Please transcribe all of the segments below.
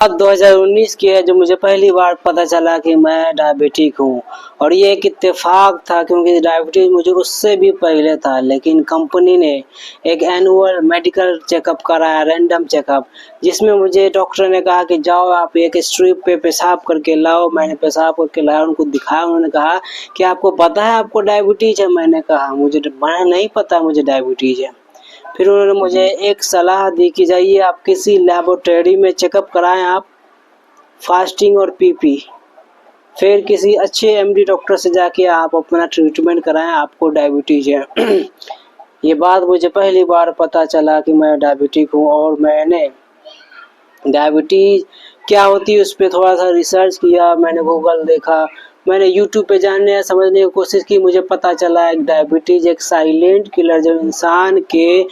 बात 2019 की है, जो मुझे पहली बार पता चला कि मैं डायबिटिक हूँ। और ये एक इत्तेफाक था, क्योंकि डायबिटीज मुझे उससे भी पहले था, लेकिन कंपनी ने एक एनुअल मेडिकल चेकअप कराया, रैंडम चेकअप, जिसमें मुझे डॉक्टर ने कहा कि जाओ आप एक स्ट्रिप पे पेशाब करके लाओ। मैंने पेशाब करके लाया, उनको दिखाया। उन्होंने कहा कि आपको पता है आपको डायबिटीज है? मैंने कहा मुझे नहीं पता मुझे डायबिटीज है। फिर उन्होंने मुझे एक सलाह दी कि जाइए आप किसी लैबोरेटरी में चेकअप कराएं, आप फास्टिंग और पीपी। फिर किसी अच्छे एमडी डॉक्टर से जाके आप अपना ट्रीटमेंट कराएं, आपको डायबिटीज है। ये बात मुझे पहली बार पता चला कि मैं डायबिटिक हूँ। और मैंने डायबिटीज क्या होती है उस पर थोड़ा सा रिसर्च किया, मैंने गूगल देखा, मैंने यूट्यूब पे जानने या समझने की कोशिश की। मुझे पता चला एक डायबिटीज एक साइलेंट किलर, जो इंसान के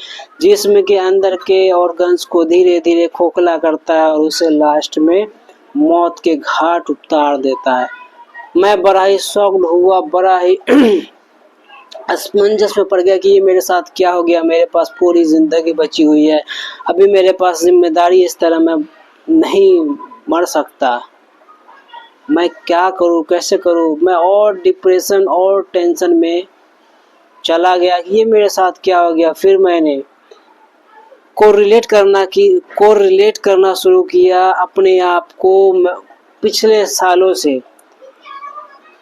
जिस्म के अंदर के ऑर्गन्स को धीरे धीरे खोखला करता है और उसे लास्ट में मौत के घाट उतार देता है। मैं बड़ा ही शॉक्ड हुआ, बड़ा ही असमंजस में पड़ गया कि ये मेरे साथ क्या हो गया। मेरे पास पूरी जिंदगी बची हुई है, अभी मेरे पास जिम्मेदारी, इस तरह मैं नहीं मर सकता। मैं क्या करूं, कैसे करूं? मैं और डिप्रेशन और टेंशन में चला गया कि ये मेरे साथ क्या हो गया। फिर मैंने कोरिलेट करना शुरू किया अपने आप को पिछले सालों से,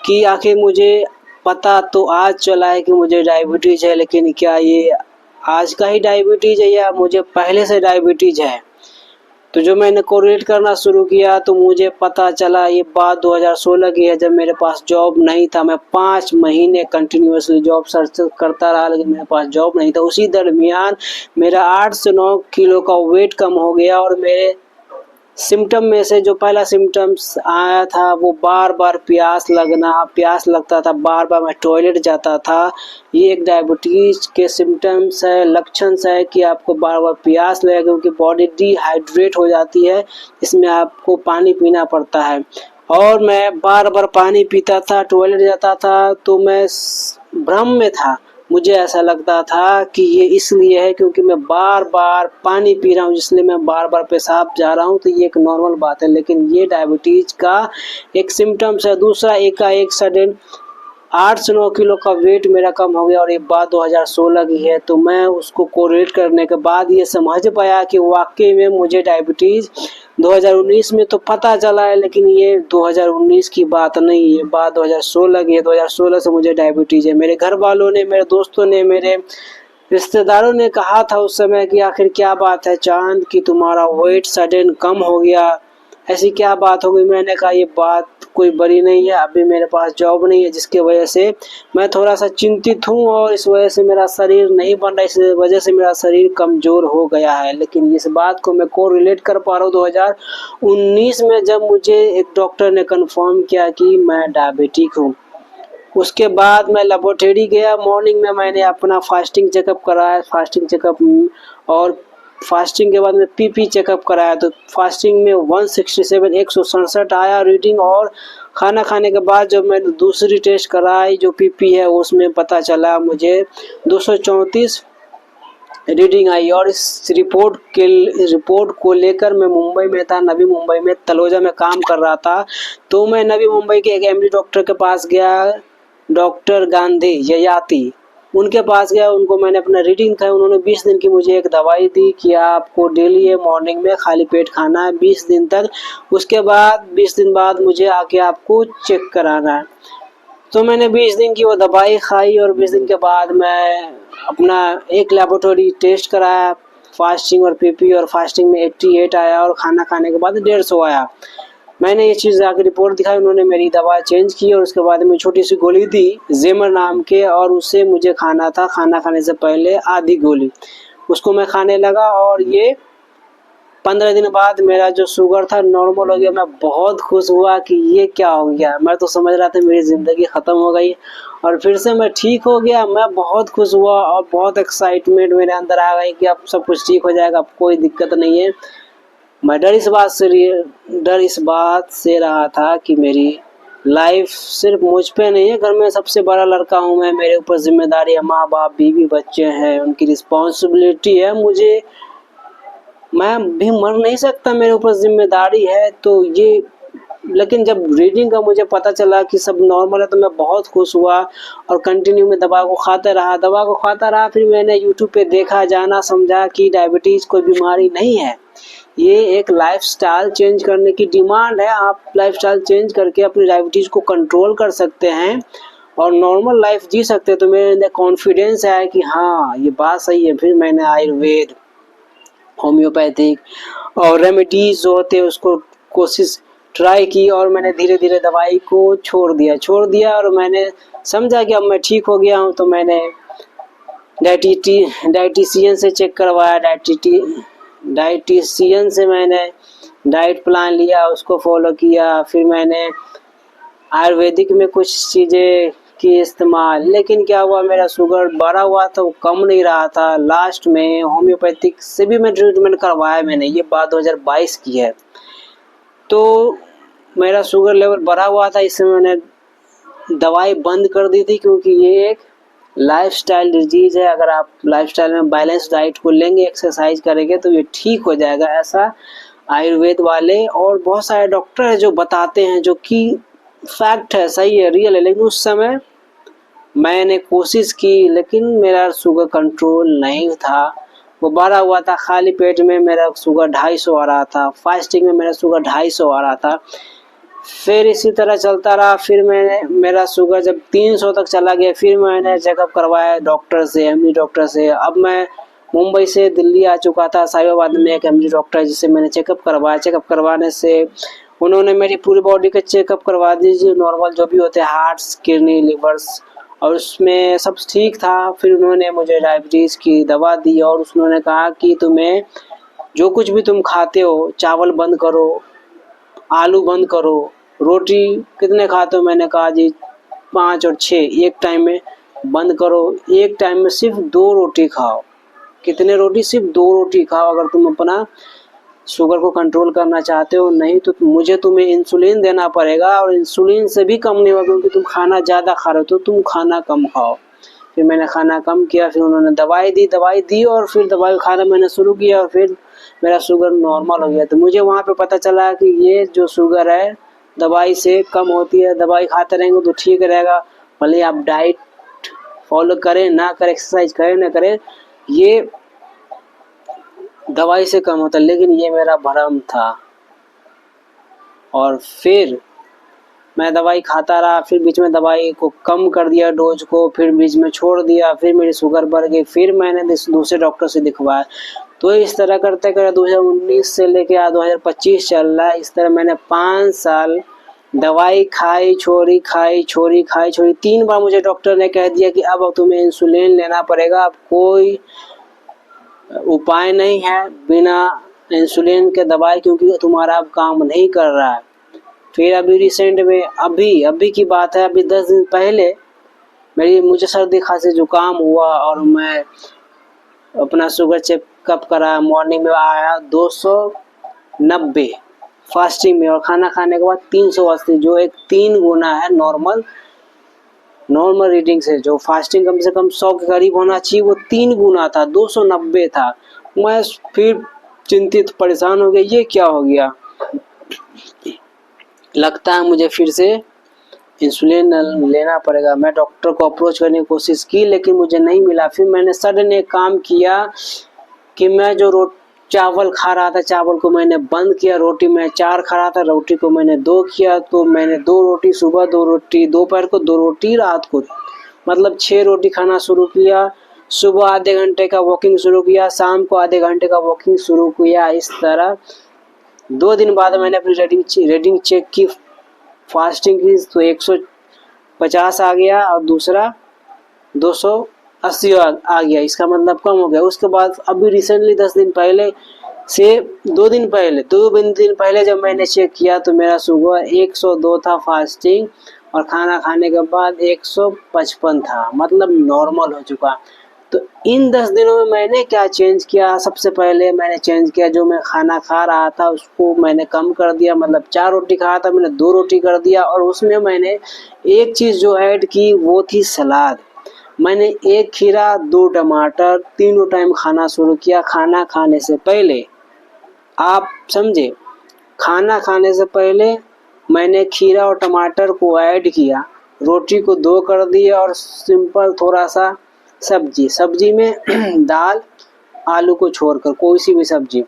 कि आखिर मुझे पता तो आज चला है कि मुझे डायबिटीज है, लेकिन क्या ये आज का ही डायबिटीज है या मुझे पहले से डायबिटीज है? तो जो मैंने कोरिलेट करना शुरू किया तो मुझे पता चला ये बात 2016 की है, जब मेरे पास जॉब नहीं था। मैं 5 महीने कंटिन्यूसली जॉब सर्च करता रहा, लेकिन मेरे पास जॉब नहीं था। उसी दरमियान मेरा 8 से 9 किलो का वेट कम हो गया। और मेरे सिम्टम में से जो पहला सिम्टम्स आया था वो बार बार प्यास लगता था, बार बार मैं टॉयलेट जाता था। ये एक डायबिटीज के सिम्टम्स है, लक्षण है कि आपको बार बार प्यास लगेगा, क्योंकि बॉडी डिहाइड्रेट हो जाती है, इसमें आपको पानी पीना पड़ता है। और मैं बार बार पानी पीता था, टॉयलेट जाता था, तो मैं भ्रम में था। मुझे ऐसा लगता था कि ये इसलिए है क्योंकि मैं बार बार पानी पी रहा हूँ, इसलिए मैं बार बार पेशाब जा रहा हूँ, तो ये एक नॉर्मल बात है। लेकिन ये डायबिटीज का एक सिम्टम्स है। दूसरा, एकाएक सडन 8 से 9 किलो का वेट मेरा कम हो गया, और ये बात 2016 की है। तो मैं उसको कोरिलेट करने के बाद ये समझ पाया कि वाकई में मुझे डायबिटीज 2019 में तो पता चला है, लेकिन ये 2019 की बात नहीं है, बात 2016 की है। 2016 से मुझे डायबिटीज है। मेरे घर वालों ने, मेरे दोस्तों ने, मेरे रिश्तेदारों ने कहा था उस समय कि आखिर क्या बात है चांद, कि तुम्हारा वेट सडन कम हो गया, ऐसी क्या बात हो गई? मैंने कहा ये बात कोई बड़ी नहीं है, अभी मेरे पास जॉब नहीं है, जिसके वजह से मैं थोड़ा सा चिंतित हूँ, और इस वजह से मेरा शरीर नहीं बन रहा, इस वजह से मेरा शरीर कमज़ोर हो गया है। लेकिन इस बात को मैं को रिलेट कर पा रहा हूँ 2019 में, जब मुझे एक डॉक्टर ने कन्फर्म किया कि मैं डायबिटिक हूँ। उसके बाद मैं लेबोरेटरी गया, मॉर्निंग में मैंने अपना फास्टिंग चेकअप कराया, फास्टिंग चेकअप और फास्टिंग के बाद में पीपी चेकअप कराया। तो फास्टिंग में 167 167 आया रीडिंग, और खाना खाने के बाद जब मैंने दूसरी टेस्ट कराई जो पीपी है, उसमें पता चला मुझे 234 रीडिंग आई। और इस रिपोर्ट को लेकर मैं मुंबई में था, नवी मुंबई में तलोजा में काम कर रहा था। तो मैं नवी मुंबई के एक एमडी डॉक्टर के पास गया, डॉक्टर गांधी ययाति, उनके पास गया। उनको मैंने अपना रीडिंग था, उन्होंने 20 दिन की मुझे एक दवाई दी कि आपको डेली ये मॉर्निंग में खाली पेट खाना है 20 दिन तक। उसके बाद 20 दिन बाद मुझे आके आपको चेक कराना है। तो मैंने 20 दिन की वो दवाई खाई, और 20 दिन के बाद मैं अपना एक लेबोरेटरी टेस्ट कराया, फास्टिंग और पीपी, और फास्टिंग में 88 आया, और खाना खाने के बाद 150 आया। मैंने ये चीज़ जाकर रिपोर्ट दिखाई, उन्होंने मेरी दवा चेंज की, और उसके बाद में छोटी सी गोली दी जेमर नाम के, और उसे मुझे खाना था, खाना खाने से पहले आधी गोली, उसको मैं खाने लगा। और ये 15 दिन बाद मेरा जो शुगर था नॉर्मल हो गया। मैं बहुत खुश हुआ कि ये क्या हो गया, मैं तो समझ रहा था मेरी ज़िंदगी ख़त्म हो गई, और फिर से मैं ठीक हो गया। मैं बहुत खुश हुआ और बहुत एक्साइटमेंट मेरे अंदर आ गई कि अब सब कुछ ठीक हो जाएगा, अब कोई दिक्कत नहीं है। मैं डर इस बात से रहा था कि मेरी लाइफ सिर्फ मुझ पे नहीं है, घर में सबसे बड़ा लड़का हूँ मैं, मेरे ऊपर जिम्मेदारी है, माँ बाप, बीवी, बच्चे हैं, उनकी रिस्पॉन्सिबिलिटी है। मुझे मैं भी मर नहीं सकता, मेरे ऊपर जिम्मेदारी है। तो ये, लेकिन जब रीडिंग का मुझे पता चला कि सब नॉर्मल है तो मैं बहुत खुश हुआ और कंटिन्यू में दवा को खाता रहा। फिर मैंने यूट्यूब पे देखा, जाना, समझा कि डायबिटीज़ कोई बीमारी नहीं है, ये एक लाइफस्टाइल चेंज करने की डिमांड है। आप लाइफस्टाइल चेंज करके अपनी डायबिटीज़ को कंट्रोल कर सकते हैं और नॉर्मल लाइफ जी सकते हैं। तो मेरे अंदर कॉन्फिडेंस आया कि हाँ, ये बात सही है। फिर मैंने आयुर्वेद, होम्योपैथिक और रेमेडीज जो होते हैं उसको कोशिश ट्राई की और मैंने धीरे धीरे दवाई को छोड़ दिया और मैंने समझा कि अब मैं ठीक हो गया हूँ। तो मैंने डाइटिशियन से चेक करवाया, डाइटिशियन से मैंने डाइट प्लान लिया, उसको फॉलो किया। फिर मैंने आयुर्वेदिक में कुछ चीज़ें की इस्तेमाल, लेकिन क्या हुआ, मेरा शुगर बढ़ा हुआ था, वो कम नहीं रहा था। लास्ट में होम्योपैथिक से भी मैं ट्रीटमेंट करवाया मैंने, ये बात 2022 की है। तो मेरा शुगर लेवल बढ़ा हुआ था, इससे मैंने दवाई बंद कर दी थी, क्योंकि ये एक लाइफस्टाइल डिजीज़ है। अगर आप लाइफस्टाइल में बैलेंस डाइट को लेंगे, एक्सरसाइज करेंगे तो ये ठीक हो जाएगा। ऐसा आयुर्वेद वाले और बहुत सारे डॉक्टर हैं जो बताते हैं, जो कि फैक्ट है, सही है, रियल है। लेकिन उस समय मैंने कोशिश की, लेकिन मेरा शुगर कंट्रोल नहीं था, वो बढ़ा हुआ था। खाली पेट में मेरा शुगर 250 आ रहा था, फास्टिंग में मेरा शुगर 250 आ रहा था। फिर इसी तरह चलता रहा। फिर मेरा शुगर जब 300 तक चला गया, फिर मैंने चेकअप करवाया डॉक्टर से, एमडी डॉक्टर से। अब मैं मुंबई से दिल्ली आ चुका था, साहिबाबाद में एक एमडी डॉक्टर जिससे मैंने चेकअप करवाया। चेकअप करवाने से उन्होंने मेरी पूरी बॉडी का चेकअप करवा दीजिए, नॉर्मल जो भी होते हैं, हार्ट्स, किडनी, लिवर्स, और उसमें सब ठीक था। फिर उन्होंने मुझे डायबिटीज़ की दवा दी और उन्होंने कहा कि तुम्हें जो कुछ भी तुम खाते हो, चावल बंद करो, आलू बंद करो, रोटी कितने खाते हो, मैंने कहा जी 5 और 6, एक टाइम में बंद करो, एक टाइम में सिर्फ 2 रोटी खाओ। कितने रोटी? सिर्फ 2 रोटी खाओ अगर तुम अपना शुगर को कंट्रोल करना चाहते हो, नहीं तो मुझे तुम्हें इंसुलिन देना पड़ेगा और इंसुलिन से भी कम नहीं होगा, क्योंकि तुम खाना ज़्यादा खा रहे हो, तो तुम खाना कम खाओ। फिर मैंने खाना कम किया, फिर उन्होंने दवाई दी और फिर दवाई खाना मैंने शुरू किया और फिर मेरा शुगर नॉर्मल हो गया। तो मुझे वहाँ पे पता चला कि ये जो शुगर है दवाई से कम होती है, दवाई खाते रहेंगे तो ठीक रहेगा। भले आप डाइट फॉलो करें ना करें, एक्सरसाइज करें ना करें, ये दवाई से कम होता है। लेकिन ये मेरा भ्रम था। और फिर मैं दवाई खाता रहा, फिर बीच में दवाई को कम कर दिया, डोज को, फिर बीच में छोड़ दिया, फिर मेरी शुगर बढ़ गई, फिर मैंने दूसरे डॉक्टर से दिखवाया। तो इस तरह करते करते 2019 से लेके आज 2025 चल रहा है। इस तरह मैंने 5 साल दवाई खाई छोड़ी 3 बार मुझे डॉक्टर ने कह दिया कि अब तुम्हें इंसुलिन लेना पड़ेगा, अब कोई उपाय नहीं है बिना इंसुलिन के दवाई, क्योंकि तुम्हारा अब काम नहीं कर रहा है। फिर अभी रिसेंट में अभी की बात है, अभी 10 दिन पहले मुझे सर्दी खांसी जुकाम हुआ और मैं अपना शुगर चेकअप कराया। मॉर्निंग में आया 290 फास्टिंग में, और खाना खाने के बाद 380, जो एक 3 गुना है नॉर्मल रीडिंग से। जो फास्टिंग कम से कम 100 के करीब होना चाहिए, वो 3 गुना था, 290 था। मैं फिर चिंतित परेशान हो गया, ये क्या हो गया, लगता है मुझे फिर से इंसुलिन लेना पड़ेगा। मैं डॉक्टर को अप्रोच करने की कोशिश की, लेकिन मुझे नहीं मिला। फिर मैंने सडन एक काम किया कि मैं जो चावल खा रहा था, चावल को मैंने बंद किया। रोटी मैं 4 खा रहा था, रोटी को मैंने 2 किया। तो मैंने 2 रोटी सुबह, 2 रोटी दोपहर को, 2 रोटी रात को, मतलब 6 रोटी खाना शुरू किया। सुबह आधे घंटे का वॉकिंग शुरू किया, शाम को आधे घंटे का वॉकिंग शुरू किया। इस तरह 2 दिन बाद मैंने अपनी रीडिंग चेक की, फास्टिंग की, तो 150 आ गया और दूसरा 280 आ गया। इसका मतलब कम हो गया। उसके बाद अभी रिसेंटली 10 दिन पहले से 2 दिन पहले जब मैंने चेक किया तो मेरा शुगर 102 था फास्टिंग, और खाना खाने के बाद 155 था, मतलब नॉर्मल हो चुका। तो इन 10 दिनों में मैंने क्या चेंज किया? सबसे पहले मैंने चेंज किया, जो मैं खाना खा रहा था उसको मैंने कम कर दिया। मतलब 4 रोटी खा रहा था, मैंने 2 रोटी कर दिया। और उसमें मैंने एक चीज़ जो ऐड की वो थी सलाद। मैंने 1 खीरा, 2 टमाटर, तीनों टाइम खाना शुरू किया खाना खाने से पहले। आप समझे। खाना खाने से पहले मैंने खीरा और टमाटर को ऐड किया, रोटी को 2 कर दिया और सिंपल थोड़ा सा सब्जी में दाल आलू को छोड़कर कोई सी भी सब्जी।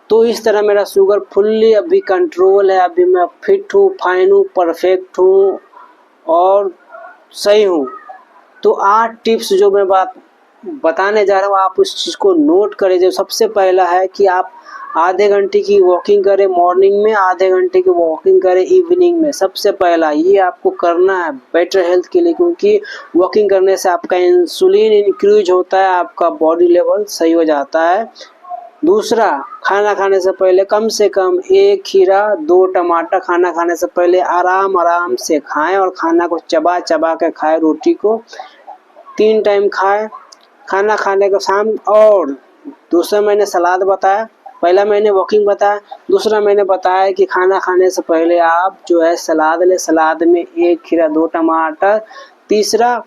तो इस तरह मेरा शुगर फुल्ली अभी कंट्रोल है, अभी मैं फिट हूँ, फाइन हूँ, परफेक्ट हूँ और सही हूँ। तो 8 टिप्स जो मैं बताने जा रहा हूँ, आप उस चीज़ को नोट करें। जो सबसे पहला है कि आप आधे घंटे की वॉकिंग करें मॉर्निंग में, आधे घंटे की वॉकिंग करें इवनिंग में। सबसे पहला ये आपको करना है बेटर हेल्थ के लिए, क्योंकि वॉकिंग करने से आपका इंसुलिन इंक्रीज होता है, आपका बॉडी लेवल सही हो जाता है। दूसरा, खाना खाने से पहले कम से कम 1 खीरा 2 टमाटर खाना खाने से पहले आराम से खाएं और खाना को चबा चबा के खाएं। रोटी को 3 टाइम खाएं खाना खाने के शाम। और दूसरा मैंने सलाद बताया, पहला मैंने वॉकिंग बताया, दूसरा मैंने बताया कि खाना खाने से पहले आप जो है सलाद लें, सलाद में 1 खीरा 2 टमाटर। तीसरा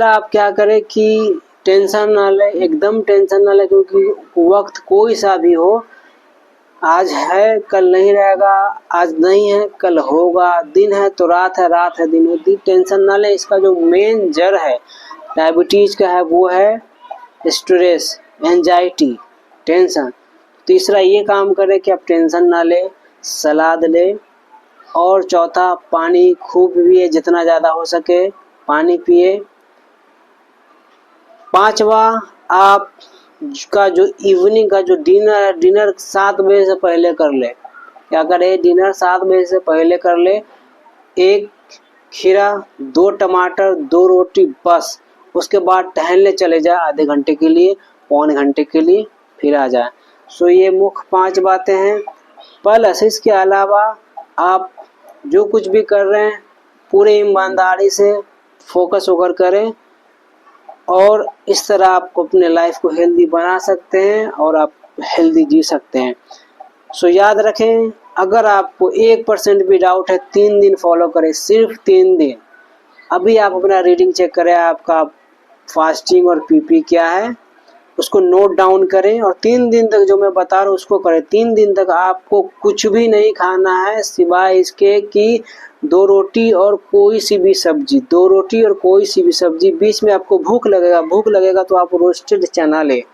आप क्या करें कि टेंशन ना लें, एकदम टेंशन ना लें, क्योंकि वक्त कोई सा भी हो, आज है कल नहीं रहेगा, आज नहीं है कल होगा, दिन है तो रात है, रात है दिन होती। टेंशन ना लें। इसका जो मेन जड़ है डायबिटीज का है वो है स्ट्रेस, एंजाइटी, टेंशन। तीसरा ये काम करें कि आप टेंशन ना लें, सलाद लें। और चौथा, पानी खूब पिए, जितना ज़्यादा हो सके पानी पिए। 5वां, आप का जो इवनिंग का जो डिनर 7 बजे से पहले कर ले। क्या करें, डिनर 7 बजे से पहले कर ले। 1 खीरा 2 टमाटर 2 रोटी बस। उसके बाद टहलने चले जाए आधे घंटे के लिए, पौने घंटे के लिए, फिर आ जाए। सो ये मुख्य 5 बातें हैं। प्लस इसके अलावा आप जो कुछ भी कर रहे हैं पूरे ईमानदारी से फोकस होकर करें, और इस तरह आपको अपने लाइफ को हेल्दी बना सकते हैं और आप हेल्दी जी सकते हैं। सो याद रखें, अगर आपको 1% भी डाउट है 3 दिन फॉलो करें, सिर्फ 3 दिन। अभी आप अपना रीडिंग चेक करें, आपका फास्टिंग और पीपी क्या है, उसको नोट डाउन करें और 3 दिन तक जो मैं बता रहा हूँ उसको करें। 3 दिन तक आपको कुछ भी नहीं खाना है सिवाय इसके कि 2 रोटी और कोई सी भी सब्जी, 2 रोटी और कोई सी भी सब्जी। बीच में आपको भूख लगेगा तो आप रोस्टेड चना ले,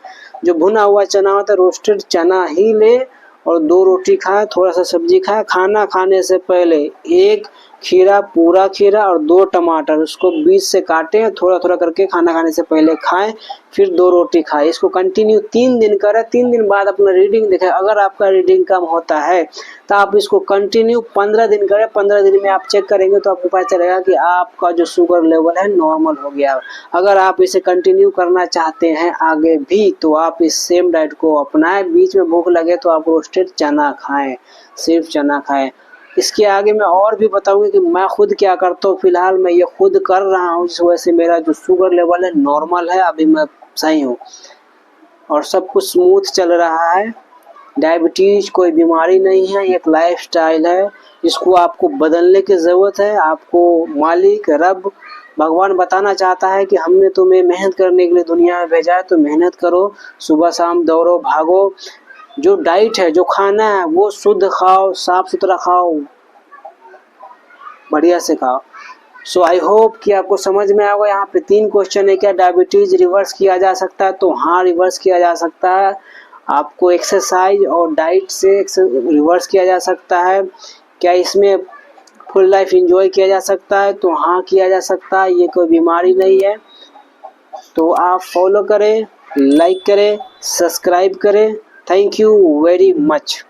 जो भुना हुआ चना होता है, रोस्टेड चना ही ले और 2 रोटी खाए, थोड़ा सा सब्जी खाए। खाना खाने से पहले 1 खीरा, पूरा खीरा और 2 टमाटर, उसको बीच से काटें, थोड़ा थोड़ा करके खाना खाने से पहले खाएं, फिर 2 रोटी खाएं। इसको कंटिन्यू 3 दिन करें। 3 दिन बाद अपना रीडिंग देखें। अगर आपका रीडिंग कम होता है तो आप इसको कंटिन्यू 15 दिन करें। 15 दिन में आप चेक करेंगे तो आपको पता चलेगा कि आपका जो शुगर लेवल है नॉर्मल हो गया। अगर आप इसे कंटिन्यू करना चाहते हैं आगे भी तो आप इस सेम डाइट को अपनाएं। बीच में भूख लगे तो आप रोस्टेड चना खाएं, सिर्फ चना खाएं। इसके आगे मैं और भी बताऊंगी कि मैं खुद क्या करता हूँ। फिलहाल मैं ये खुद कर रहा हूँ, इस वजह से मेरा जो शुगर लेवल है नॉर्मल है, अभी मैं सही हूँ और सब कुछ स्मूथ चल रहा है। डायबिटीज कोई बीमारी नहीं है, एक लाइफस्टाइल है जिसको आपको बदलने की ज़रूरत है। आपको मालिक रब भगवान बताना चाहता है कि हमने तुम्हें मेहनत करने के लिए दुनिया में भेजा है, तो मेहनत करो, सुबह शाम दौड़ो भागो। जो डाइट है, जो खाना है वो शुद्ध खाओ, साफ सुथरा खाओ, बढ़िया से खाओ। सो आई होप कि आपको समझ में आएगा। यहाँ पे 3 क्वेश्चन है, क्या डायबिटीज रिवर्स किया जा सकता है? तो हाँ, रिवर्स किया जा सकता है। आपको एक्सरसाइज और डाइट से रिवर्स किया जा सकता है। क्या इसमें फुल लाइफ एंजॉय किया जा सकता है? तो हाँ, किया जा सकता है। ये कोई बीमारी नहीं है। तो आप फॉलो करें, लाइक करें, सब्सक्राइब करें। Thank you very much.